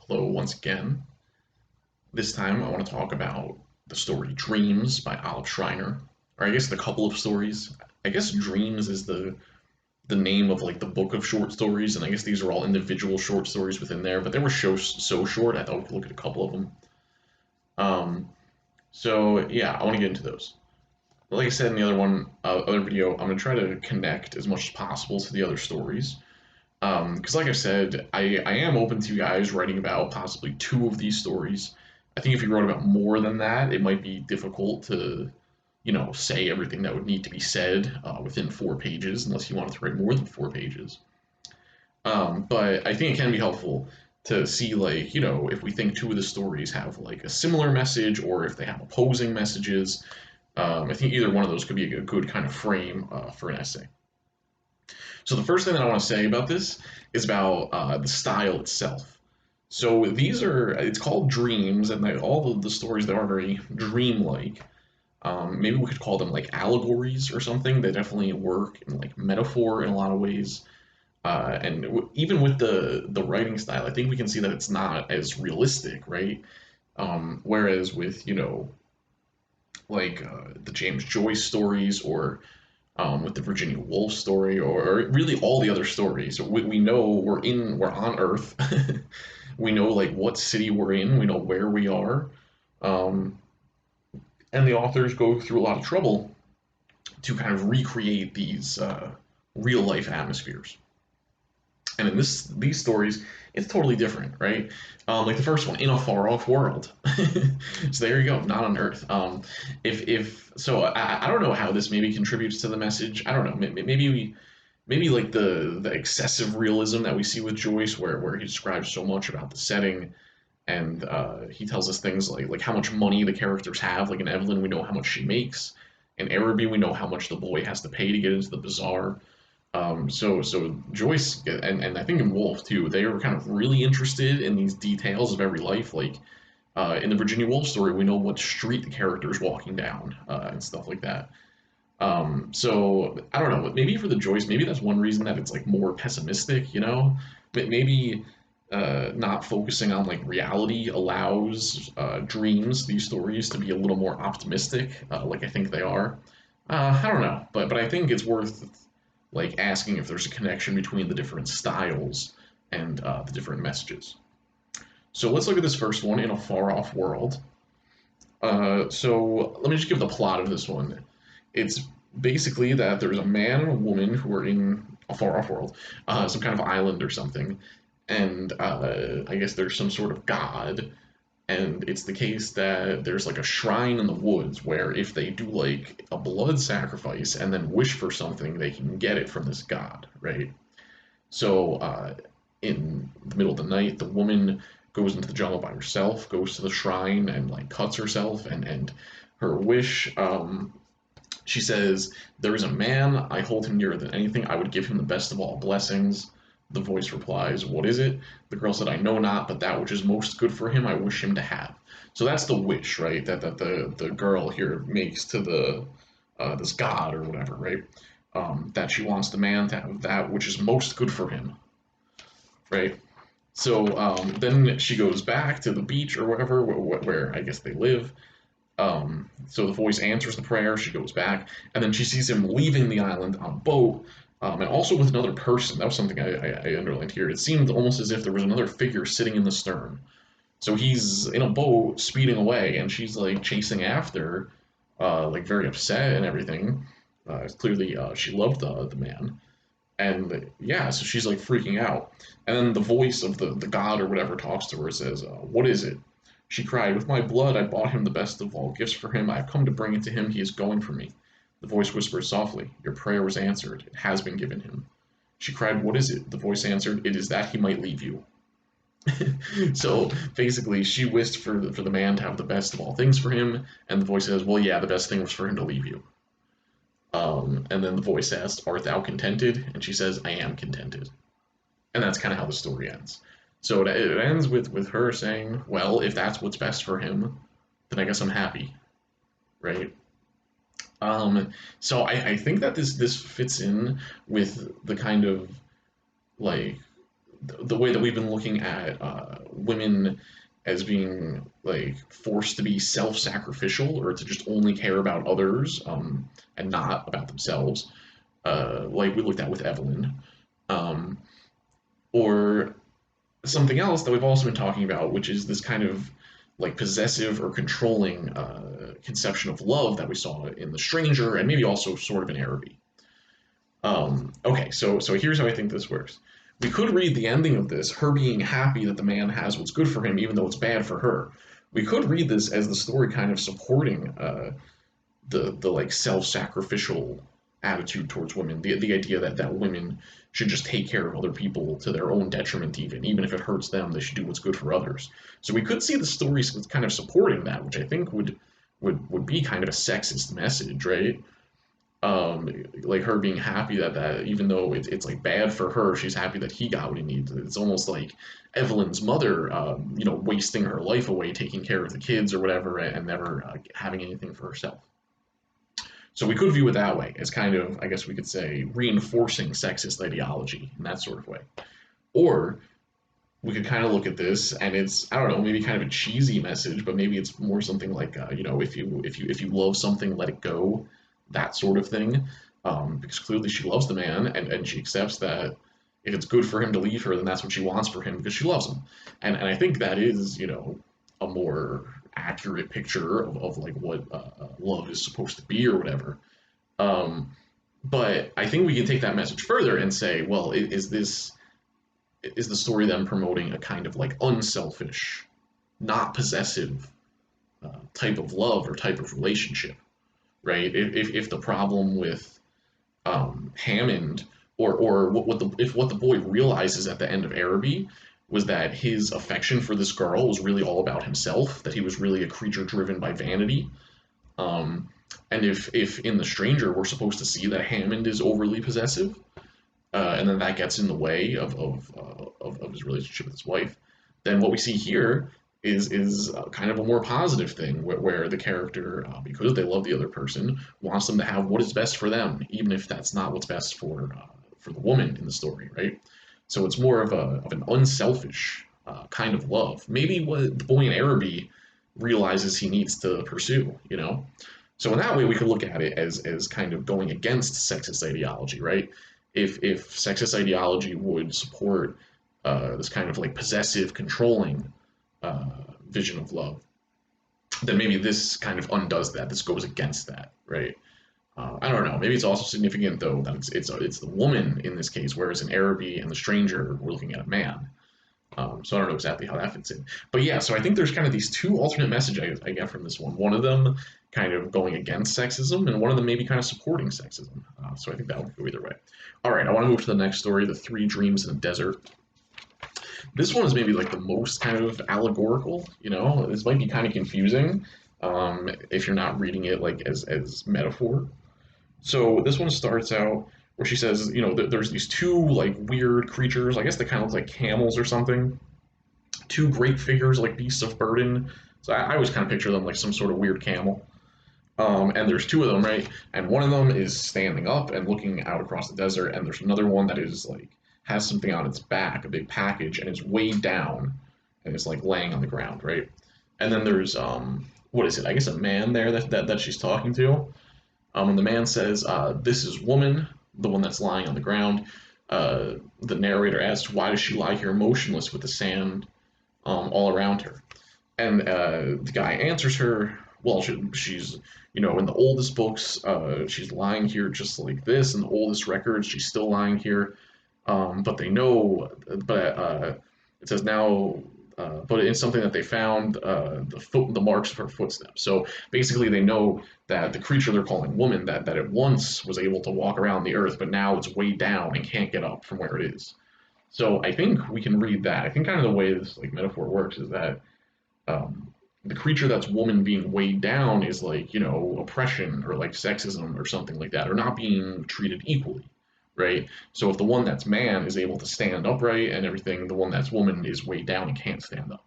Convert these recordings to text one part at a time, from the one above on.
Hello once again. This time I want to talk about the story Dreams by Schreiner. Or I guess the couple of stories. I guess Dreams is the name of like the book of short stories, and I guess these are all individual short stories within there, but they were so short I thought we could look at a couple of them. Um, so yeah, I want to get into those. Like I said in the other video, I'm gonna try to connect as much as possible to the other stories. Because like I said, I am open to you guys writing about possibly two of these stories. I think if you wrote about more than that, it might be difficult to, say everything that would need to be said within 4 pages, unless you wanted to write more than 4 pages. But I think it can be helpful to see, like, if we think two of the stories have like a similar message or if they have opposing messages. I think either one of those could be a good kind of frame for an essay. So the first thing that I want to say about this is about the style itself. So it's called dreams, and all of the stories that are very dreamlike. Maybe we could call them like allegories or something. They definitely work in like metaphor in a lot of ways. Even with the writing style, I think we can see that it's not as realistic, right? Whereas with like the James Joyce stories or with the Virginia Woolf story, or really all the other stories. We know we're on Earth. We know like what city we're in. We know where we are, um, and the authors go through a lot of trouble to kind of recreate these real life atmospheres. And in these stories, it's totally different, right? Like the first one, in a far off world. So there you go, not on Earth. If so, I don't know how this maybe contributes to the message. I don't know. Maybe like the excessive realism that we see with Joyce, where he describes so much about the setting, and he tells us things like how much money the characters have. Like in Evelyn, we know how much she makes. In Araby, we know how much the boy has to pay to get into the bazaar. So Joyce and I think in Woolf too, they were kind of really interested in these details of every life. Like in the Virginia Woolf story, we know what street the character is walking down and stuff like that. So I don't know. Maybe for the Joyce, maybe that's one reason that it's like more pessimistic. Maybe not focusing on like reality allows dreams, these stories, to be a little more optimistic, like I think they are. I don't know, but I think it's worth like asking if there's a connection between the different styles and the different messages. So let's look at this first one, in a far off world. So let me just give the plot of this one. It's basically that there's a man and a woman who are in a far off world, some kind of island or something, and I guess there's some sort of god, and it's the case that there's like a shrine in the woods where if they do like a blood sacrifice and then wish for something, they can get it from this god, right? So in the middle of the night, the woman goes into the jungle by herself, goes to the shrine and like cuts herself, and her wish, she says, "There is a man, I hold him nearer than anything, I would give him the best of all blessings." The voice replies, "What is it?" The girl said, "I know not, but that which is most good for him I wish him to have." So that's the wish, right? That the girl here makes to the this god or whatever, right? That she wants the man to have that which is most good for him, right? So then she goes back to the beach or wherever, where I guess they live. So the voice answers the prayer. She goes back, and then she sees him leaving the island on a boat, and also with another person. That was something I underlined here. It seemed almost as if there was another figure sitting in the stern. So he's in a boat speeding away, and she's like chasing after, like very upset and everything. Clearly, she loved the man, and yeah, so she's like freaking out. And then the voice of the god or whatever talks to her, says, "What is it?" She cried, "With my blood I bought him the best of all gifts for him. I have come to bring it to him. He is going for me." The voice whispered softly, "Your prayer was answered. It has been given him." She cried, "What is it?" The voice answered, "It is that he might leave you." So basically, she wished for the man to have the best of all things for him, and the voice says, "Well, yeah, the best thing was for him to leave you." And then the voice asked, "Art thou contented?" And she says, "I am contented." And that's kind of how the story ends. So it ends with her saying, "Well, if that's what's best for him, then I guess I'm happy," right? So I think that this fits in with the kind of like the way that we've been looking at women as being like forced to be self-sacrificial or to just only care about others and not about themselves, like we looked at with Evelyn, um, or something else that we've also been talking about, which is this kind of like possessive or controlling conception of love that we saw in The Stranger and maybe also sort of in Araby. Okay, so here's how I think this works. We could read the ending of this, her being happy that the man has what's good for him, even though it's bad for her. We could read this as the story kind of supporting the like self-sacrificial attitude towards women, the idea that women should just take care of other people to their own detriment, even if it hurts them, they should do what's good for others. So we could see the stories kind of supporting that, which I think would be kind of a sexist message, right? Like her being happy that even though it's like bad for her, she's happy that he got what he needs. It's almost like Evelyn's mother, wasting her life away taking care of the kids or whatever, and never having anything for herself. So we could view it that way, as kind of, I guess we could say, reinforcing sexist ideology in that sort of way. Or we could kind of look at this, and it's, I don't know, maybe kind of a cheesy message, but maybe it's more something like, if you love something, let it go, that sort of thing. Because clearly she loves the man, and she accepts that if it's good for him to leave her, then that's what she wants for him because she loves him. And I think that is, a more accurate picture of like what love is supposed to be or whatever. Um, but I think we can take that message further and say, well, is the story then promoting a kind of like unselfish, not possessive type of love or type of relationship, right? If the problem with Hammond or what the boy realizes at the end of Araby was that his affection for this girl was really all about himself, that he was really a creature driven by vanity. Um, and if in The Stranger we're supposed to see that Hammond is overly possessive, and then that gets in the way of his relationship with his wife, then what we see here is kind of a more positive thing where the character, because they love the other person, wants them to have what is best for them, even if that's not what's best for the woman in the story, right? So it's more of an unselfish kind of love. Maybe what the boy in Araby realizes he needs to pursue, you know? So in that way, we could look at it as kind of going against sexist ideology, right? If sexist ideology would support this kind of like possessive, controlling uh, vision of love, then maybe this kind of undoes that. This goes against that, right? I don't know. Maybe it's also significant though that it's the woman in this case, whereas in Araby and The Stranger, we're looking at a man. So I don't know exactly how that fits in. But yeah, so I think there's kind of these two alternate messages I get from this one. One of them kind of going against sexism, and one of them maybe kind of supporting sexism. So I think that would go either way. All right, I want to move to the next story, The Three Dreams in the Desert. This one is maybe like the most kind of allegorical, This might be kind of confusing if you're not reading it like as metaphor. So this one starts out where she says, there's these two like weird creatures. I guess they kind of look like camels or something. Two great figures like beasts of burden. So I always kind of picture them like some sort of weird camel. And there's two of them, right? And one of them is standing up and looking out across the desert, and there's another one that is like has something on its back, a big package, and it's weighed down and it's like laying on the ground, right? And then there's what is it? I guess a man there that she's talking to. And the man says, "This is woman, the one that's lying on the ground." The narrator asks, "Why does she lie here motionless with the sand all around her?" And the guy answers her, "Well, she's, in the oldest books, she's lying here just like this. In the oldest records, she's still lying here. But they know, but it says now, but it's something that they found the marks of her footsteps. So basically, they know that the creature they're calling woman that it once was able to walk around the earth, but now it's way down and can't get up from where it is. So I think we can read that. I think kind of the way this like metaphor works is that um, the creature that's woman being weighed down is like oppression or like sexism or something like that, or not being treated equally, right? So if the one that's man is able to stand upright and everything, the one that's woman is weighed down and can't stand up.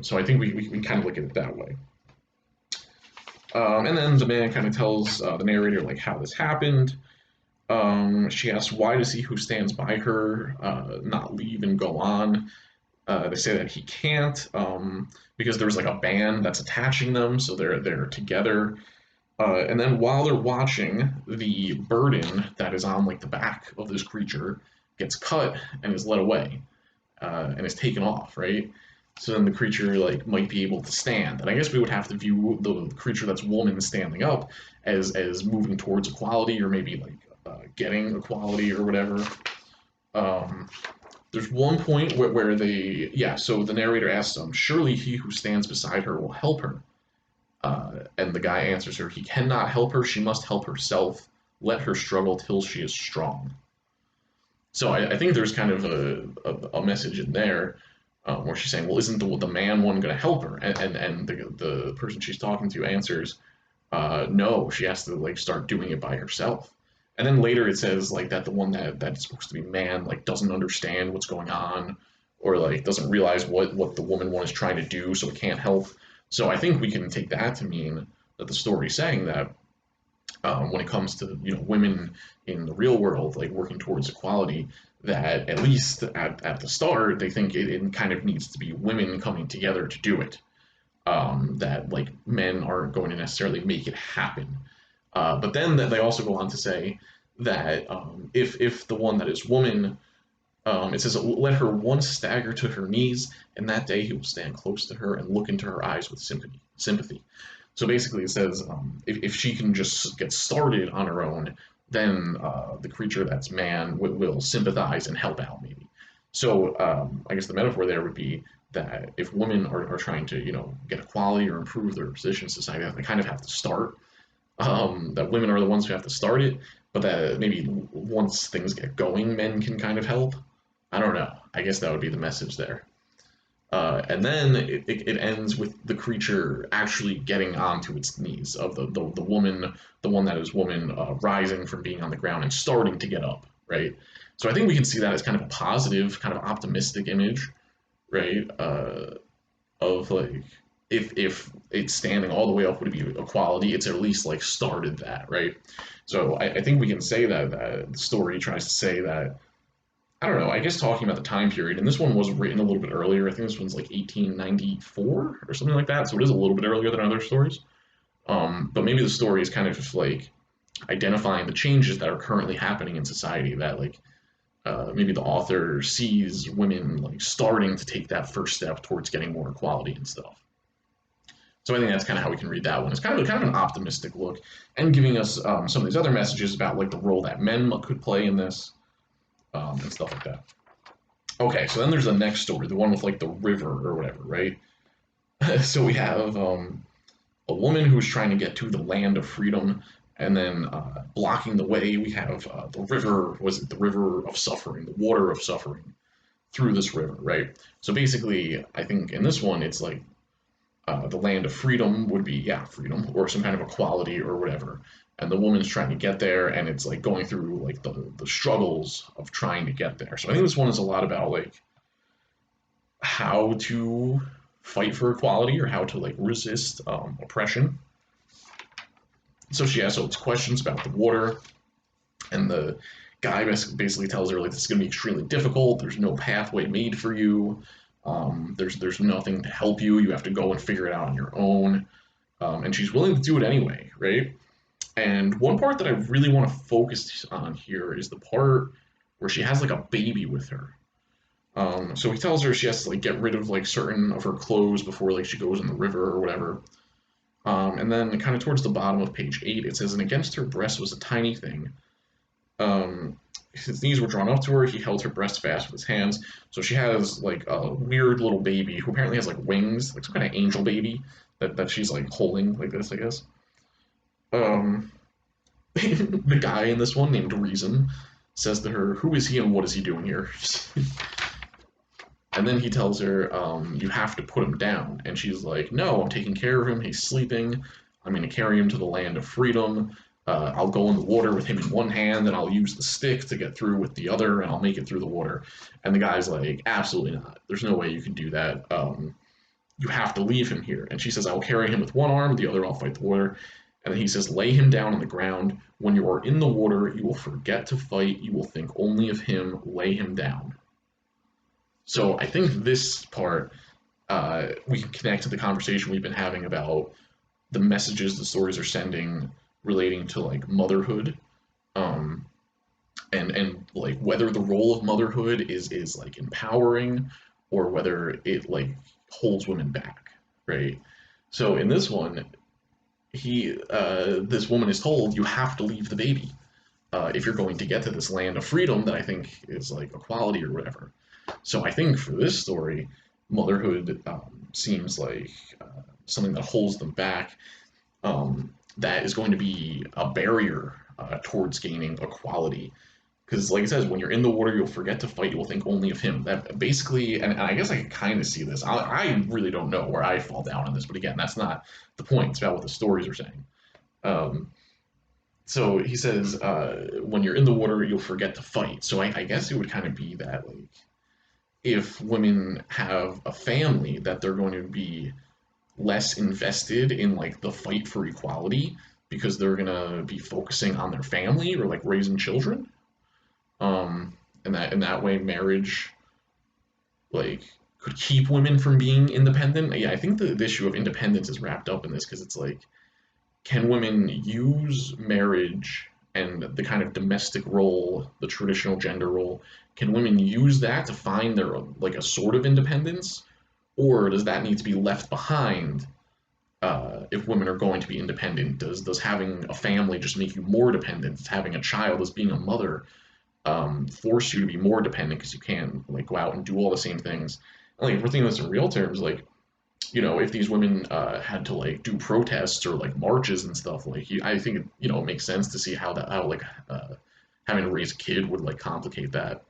So I think we kind of look at it that way. And then the man kind of tells the narrator like how this happened. She asks, why does he who stands by her not leave and go on? They say that he can't because there's like a band that's attaching them, so they're together. And then while they're watching, the burden that is on like the back of this creature gets cut and is led away and is taken off, right? So then the creature like might be able to stand, and I guess we would have to view the creature that's woman standing up as moving towards equality, or maybe like getting equality or whatever. Um, there's one point where they, yeah, so the narrator asks them, surely he who stands beside her will help her. And the guy answers her, he cannot help her, she must help herself. Let her struggle till she is strong. So I think there's kind of a message in there where she's saying, well, isn't the man one going to help her? And the person she's talking to answers, no, she has to like start doing it by herself. And then later it says like that the one that's supposed to be man like doesn't understand what's going on, or like doesn't realize what the woman one is trying to do, so it can't help. So I think we can take that to mean that the story is saying that when it comes to women in the real world like working towards equality, that at least at the start they think it kind of needs to be women coming together to do it, that like men aren't going to necessarily make it happen. But then they also go on to say that if the one that is woman, it says, let her once stagger to her knees, and that day he will stand close to her and look into her eyes with sympathy. Sympathy. So basically, it says if she can just get started on her own, then the creature that's man will sympathize and help out, maybe. So I guess the metaphor there would be that if women are trying to, get equality or improve their position in society, they kind of have to start. That women are the ones who have to start it, but that maybe once things get going, men can kind of help. I don't know. I guess that would be the message there. And then it ends with the creature actually getting onto its knees, of the woman, the one that is woman, rising from being on the ground and starting to get up, right? So I think we can see that as kind of a positive, kind of optimistic image, right? Of like if it's standing all the way up would be equality, it's at least like started that, right? So I think we can say that the story tries to say that, I don't know, I guess talking about the time period, and this one was written a little bit earlier. I think this one's like 1894 or something like that, so it is a little bit earlier than other stories. But maybe the story is kind of just like identifying the changes that are currently happening in society, that like maybe the author sees women like starting to take that first step towards getting more equality and stuff. So I think that's kind of how we can read that one. It's kind of an optimistic look, and giving us some of these other messages about like the role that men could play in this, and stuff like that. Okay, so then there's the next story, the one with like the river or whatever, right? So we have a woman who's trying to get to the land of freedom, and then blocking the way, we have the river. Was it the river of suffering, the water of suffering through this river, right? So basically, I think in this one, it's like the land of freedom would be, yeah, freedom or some kind of equality or whatever. And the woman's trying to get there, and it's like going through like the struggles of trying to get there. So I think this one is a lot about like how to fight for equality, or how to like resist oppression. So she asks all these questions about the water, and the guy basically tells her like this is going to be extremely difficult. There's no pathway made for you. There's nothing to help you. You have to go and figure it out on your own. And she's willing to do it anyway, right? And one part that I really want to focus on here is the part where she has like a baby with her. So he tells her she has to like get rid of like certain of her clothes before like she goes in the river or whatever. And then kind of towards the bottom of page 8, it says, and against her breast was a tiny thing. Um, his knees were drawn up to her. He held her breast fast with his hands. So she has like a weird little baby who apparently has like wings, like some kind of angel baby that she's like holding like this, I guess. Um, the guy in this one named Reason says to her, "Who is he and what is he doing here?" And then he tells her, "You have to put him down." And she's like, "No, I'm taking care of him. He's sleeping. I'm going to carry him to the land of freedom. I'll go in the water with him in one hand, and I'll use the stick to get through with the other, and I'll make it through the water." And the guy's like, "Absolutely not. There's no way you can do that. You have to leave him here." And she says, "I will carry him with one arm, the other I'll fight the water." And then he says, lay him down on the ground. When you are in the water, you will forget to fight. You will think only of him. Lay him down. So I think this part we can connect to the conversation we've been having about the messages the stories are sending relating to like motherhood, um, and like whether the role of motherhood is like empowering or whether it like holds women back, right? So in this one, this woman is told you have to leave the baby if you're going to get to this land of freedom that I think is like equality or whatever. So I think for this story, motherhood seems like something that holds them back. That is going to be a barrier towards gaining equality. Because, like it says, when you're in the water, you'll forget to fight. You will think only of him. That basically, and I guess I can kind of see this. I really don't know where I fall down on this, but again, that's not the point. It's about what the stories are saying. Um, so he says, when you're in the water, you'll forget to fight. So I guess it would kind of be that, like, if women have a family, that they're going to be less invested in like the fight for equality because they're gonna be focusing on their family or like raising children. And that in that way, marriage like could keep women from being independent. Yeah, I think the issue of independence is wrapped up in this because it's like, can women use marriage and the kind of domestic role, the traditional gender role, can women use that to find their like a sort of independence, or does that need to be left behind if women are going to be independent? Does having a family just make you more dependent? Does having a child, as being a mother, force you to be more dependent because you can't like go out and do all the same things? And like if we're thinking this in real terms, like if these women had to like do protests or like marches and stuff, like I think it makes sense to see how like having to raise a kid would like complicate that.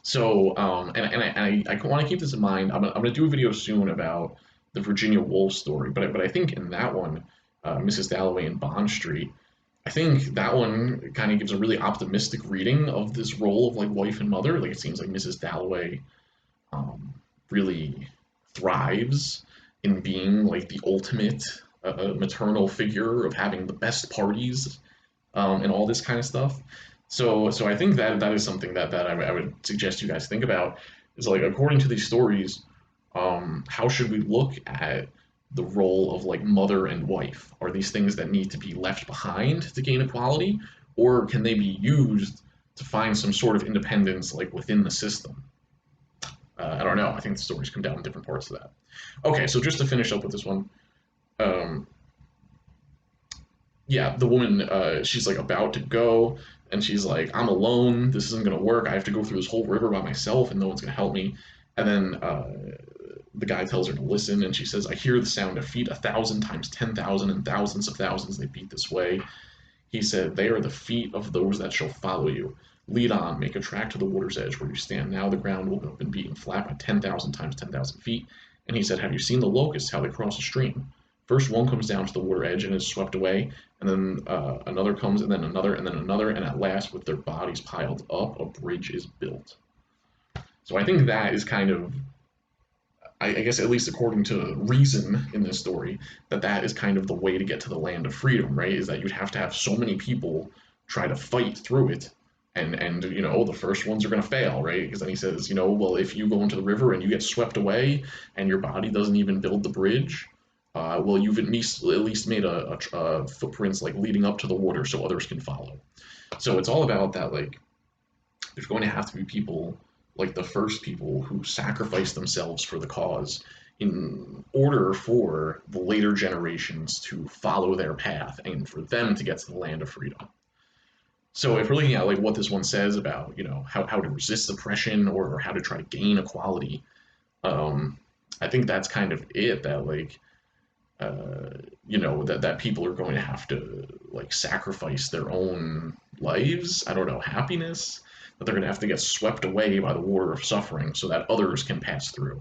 So, I want to keep this in mind. I'm gonna do a video soon about the Virginia Woolf story, but I think in that one, Mrs. Dalloway in Bond Street, I think that one kind of gives a really optimistic reading of this role of like wife and mother. Like it seems like Mrs. Dalloway um, really thrives in being like the ultimate maternal figure of having the best parties and all this kind of stuff. So I think that is something that I would suggest you guys think about is like according to these stories, how should we look at the role of like mother and wife? Are these things that need to be left behind to gain equality, or can they be used to find some sort of independence like within the system? I don't know. I think the stories come down in different parts of that. Okay, so just to finish up with this one, um, yeah, the woman, she's like about to go, and she's like, I'm alone. This isn't gonna work. I have to go through this whole river by myself, and no one's gonna help me. And then the guy tells her to listen, and she says, I hear the sound of feet 1,000 times 10,000 and thousands of thousands they beat this way. He said, they are the feet of those that shall follow you. Lead on, make a track to the water's edge where you stand now. The ground will have been beaten flat by 10,000 times 10,000 feet. And he said, have you seen the locusts, how they cross a stream? First one comes down to the water edge and is swept away, and then another comes, and then another, and then another, and at last, with their bodies piled up, a bridge is built. So I think that is kind of, I guess, at least according to reason in this story, that is kind of the way to get to the land of freedom, right? Is that you'd have to have so many people try to fight through it, and the first ones are going to fail, right? Because then he says, well, if you go into the river and you get swept away and your body doesn't even build the bridge, well, you've at least made a footprints like leading up to the water so others can follow. So it's all about that, like there's going to have to be people like the first people who sacrifice themselves for the cause in order for the later generations to follow their path and for them to get to the land of freedom. So if we're looking at like what this one says about how to resist oppression or how to try to gain equality, um, I think that's kind of it. That like that people are going to have to like sacrifice their own lives. I don't know, happiness, that they're going to have to get swept away by the water of suffering so that others can pass through.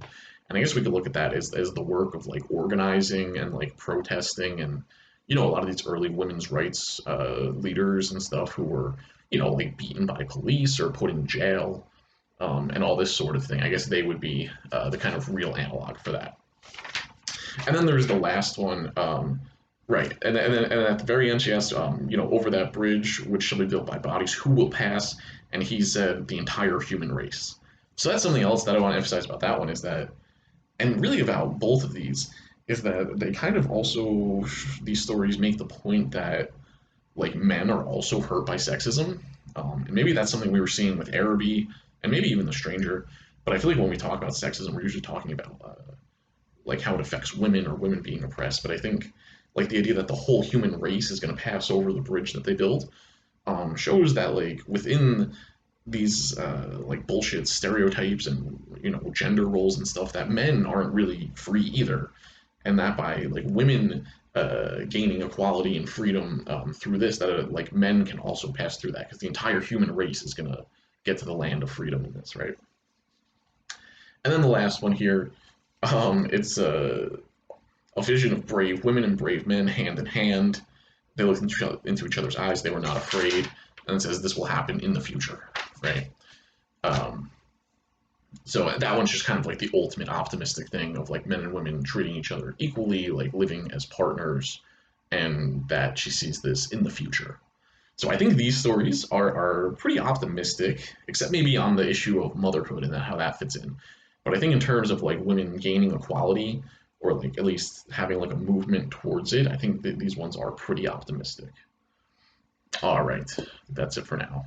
And I guess we could look at that as the work of like organizing and like protesting and a lot of these early women's rights leaders and stuff who were like beaten by police or put in jail, and all this sort of thing. I guess they would be the kind of real analog for that. And then there's the last one, Right, and at the very end, she asked, over that bridge, which shall be built by bodies, who will pass? And he said, the entire human race. So that's something else that I want to emphasize about that one is that, and really about both of these, is that they kind of also these stories make the point that like men are also hurt by sexism, and maybe that's something we were seeing with Araby and maybe even The Stranger. But I feel like when we talk about sexism, we're usually talking about like how it affects women or women being oppressed. But I think like the idea that the whole human race is going to pass over the bridge that they build shows that like within these like bullshit stereotypes and gender roles and stuff that men aren't really free either, and that by like women gaining equality and freedom through this, that like men can also pass through that because the entire human race is gonna get to the land of freedom in this, right? And then the last one here, it's a vision of brave women and brave men hand in hand. They looked into each other's eyes. They were not afraid. And it says this will happen in the future, right? Um, so that one's just kind of like the ultimate optimistic thing of like men and women treating each other equally, like living as partners, and that she sees this in the future. So I think these stories are pretty optimistic, except maybe on the issue of motherhood and how that fits in. But I think in terms of like women gaining equality or like at least having like a movement towards it, I think that these ones are pretty optimistic. All right, that's it for now.